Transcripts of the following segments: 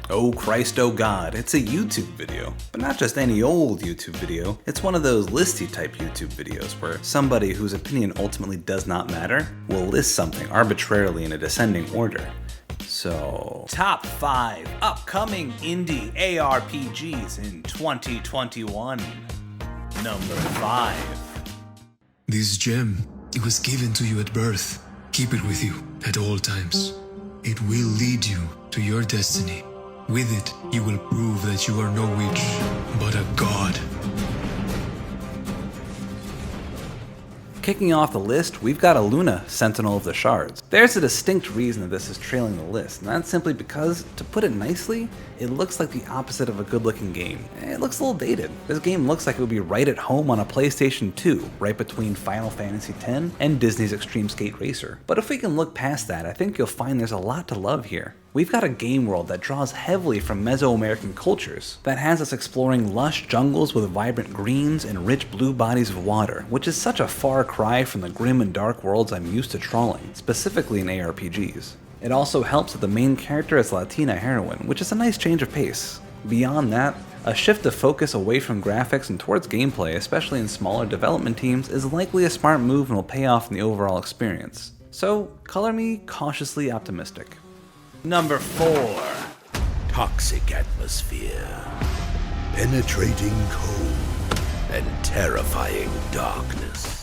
Oh Christ, oh God, it's a YouTube video. But not just any old YouTube video, it's one of those listy type YouTube videos where somebody whose opinion ultimately does not matter will list something arbitrarily in a descending order. So, top 5 upcoming indie ARPGs in 2021. Number 5. This gem, it was given to you at birth. Keep it with you at all times. It will lead you to your destiny. With it, you will prove that you are no witch, but a god. Kicking off the list, we've got Aluna, Sentinel of the Shards. There's a distinct reason that this is trailing the list, and that's simply because, to put it nicely, it looks like the opposite of a good-looking game. It looks a little dated. This game looks like it would be right at home on a PlayStation 2, right between Final Fantasy X and Disney's Extreme Skate Racer. But if we can look past that, I think you'll find there's a lot to love here. We've got a game world that draws heavily from Mesoamerican cultures, that has us exploring lush jungles with vibrant greens and rich blue bodies of water, which is such a far cry from the grim and dark worlds I'm used to trawling, specifically in ARPGs. It also helps that the main character is a Latina heroine, which is a nice change of pace. Beyond that, a shift of focus away from graphics and towards gameplay, especially in smaller development teams, is likely a smart move and will pay off in the overall experience. So, color me cautiously optimistic. Number 4. Toxic atmosphere, penetrating cold, and terrifying darkness.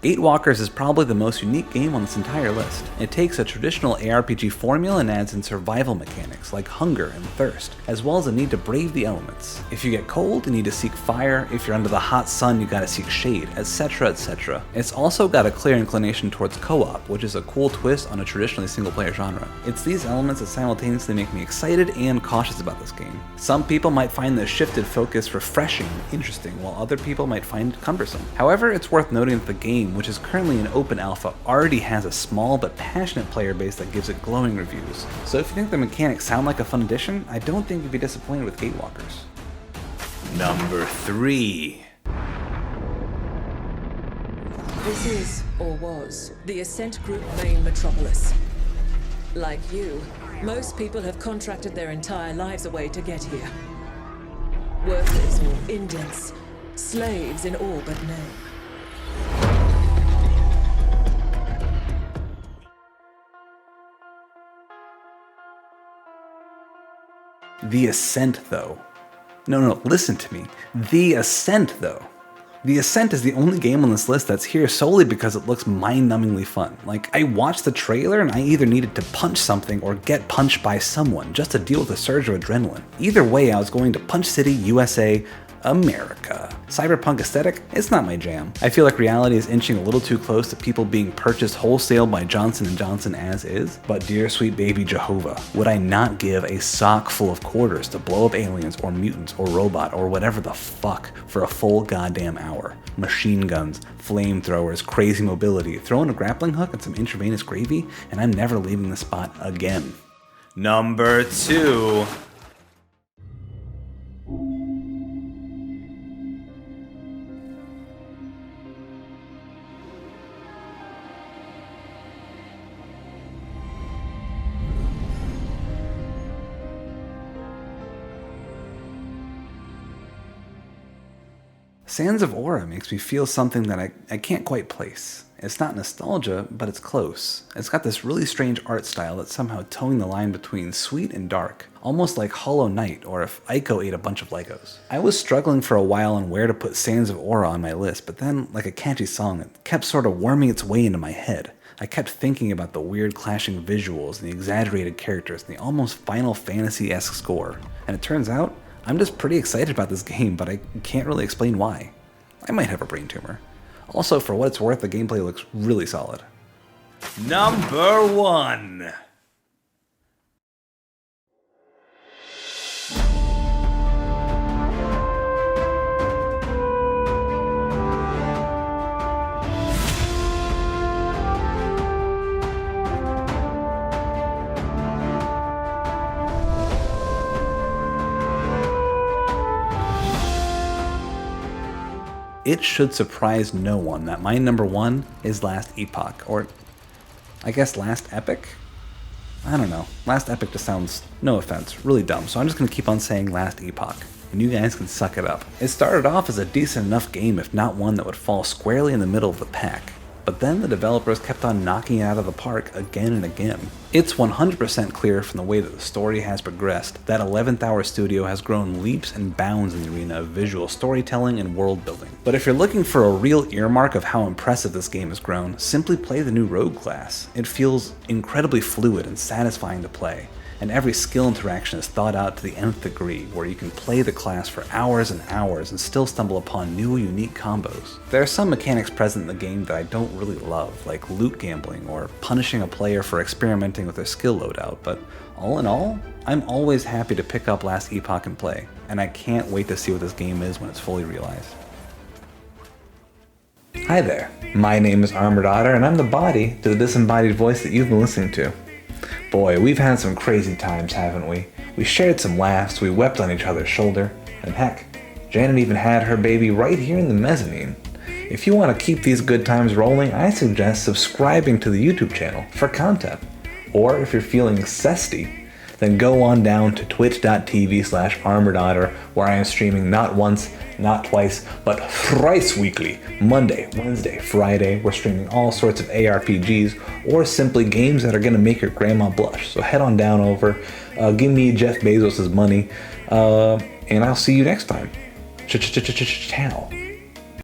Gatewalkers is probably the most unique game on this entire list. It takes a traditional ARPG formula and adds in survival mechanics like hunger and thirst, as well as the need to brave the elements. If you get cold, you need to seek fire. If you're under the hot sun, you gotta seek shade, etc, etc. It's also got a clear inclination towards co-op, which is a cool twist on a traditionally single-player genre. It's these elements that simultaneously make me excited and cautious about this game. Some people might find the shifted focus refreshing and interesting, while other people might find it cumbersome. However, it's worth noting that the game, which is currently in open alpha, already has a small but passionate player base that gives it glowing reviews. So if you think the mechanics sound like a fun addition, I don't think you'd be disappointed with Gatewalkers. Number 3. This is, or was, the Ascent Group main metropolis. Like you, most people have contracted their entire lives away to get here. Workers or indents, slaves in all but name. The Ascent, though. No, listen to me. The Ascent, though. The Ascent is the only game on this list that's here solely because it looks mind-numbingly fun. Like, I watched the trailer and I either needed to punch something or get punched by someone just to deal with a surge of adrenaline. Either way, I was going to Punch City, USA, America. Cyberpunk aesthetic, it's not my jam. I feel like reality is inching a little too close to people being purchased wholesale by Johnson & Johnson as is, but dear sweet baby Jehovah, would I not give a sock full of quarters to blow up aliens or mutants or robot or whatever the fuck for a full goddamn hour. Machine guns, flamethrowers, crazy mobility, throw in a grappling hook and some intravenous gravy, and I'm never leaving the spot again. Number 2. Sands of Aura makes me feel something that I can't quite place. It's not nostalgia, but it's close. It's got this really strange art style that's somehow towing the line between sweet and dark, almost like Hollow Knight or if Ico ate a bunch of Legos. I was struggling for a while on where to put Sands of Aura on my list, but then, like a catchy song, it kept sort of worming its way into my head. I kept thinking about the weird clashing visuals and the exaggerated characters and the almost Final Fantasy-esque score. And it turns out, I'm just pretty excited about this game, but I can't really explain why. I might have a brain tumor. Also, for what it's worth, the gameplay looks really solid. Number 1. It should surprise no one that my number 1 is Last Epoch, or I guess Last Epoch? I don't know. Last Epoch just sounds, no offense, really dumb, so I'm just gonna keep on saying Last Epoch, and you guys can suck it up. It started off as a decent enough game, if not one that would fall squarely in the middle of the pack. But then the developers kept on knocking it out of the park again and again. It's 100% clear from the way that the story has progressed that 11th Hour Studio has grown leaps and bounds in the arena of visual storytelling and world building. But if you're looking for a real earmark of how impressive this game has grown, simply play the new Rogue class. It feels incredibly fluid and satisfying to play, and every skill interaction is thought out to the nth degree, where you can play the class for hours and hours and still stumble upon new unique combos. There are some mechanics present in the game that I don't really love, like loot gambling or punishing a player for experimenting with their skill loadout, but all in all, I'm always happy to pick up Last Epoch and play, and I can't wait to see what this game is when it's fully realized. Hi there, my name is Armored Otter, and I'm the body to the disembodied voice that you've been listening to. Boy, we've had some crazy times, haven't we? We shared some laughs, we wept on each other's shoulder, and heck, Janet even had her baby right here in the mezzanine. If you want to keep these good times rolling, I suggest subscribing to the YouTube channel for content. Or if you're feeling cesty, then go on down to twitch.tv/armoredotter, where I am streaming not once, not twice, but thrice weekly. Monday, Wednesday, Friday, we're streaming all sorts of ARPGs, or simply games that are going to make your grandma blush. So head on down over, give me Jeff Bezos' money, and I'll see you next time. Ciao.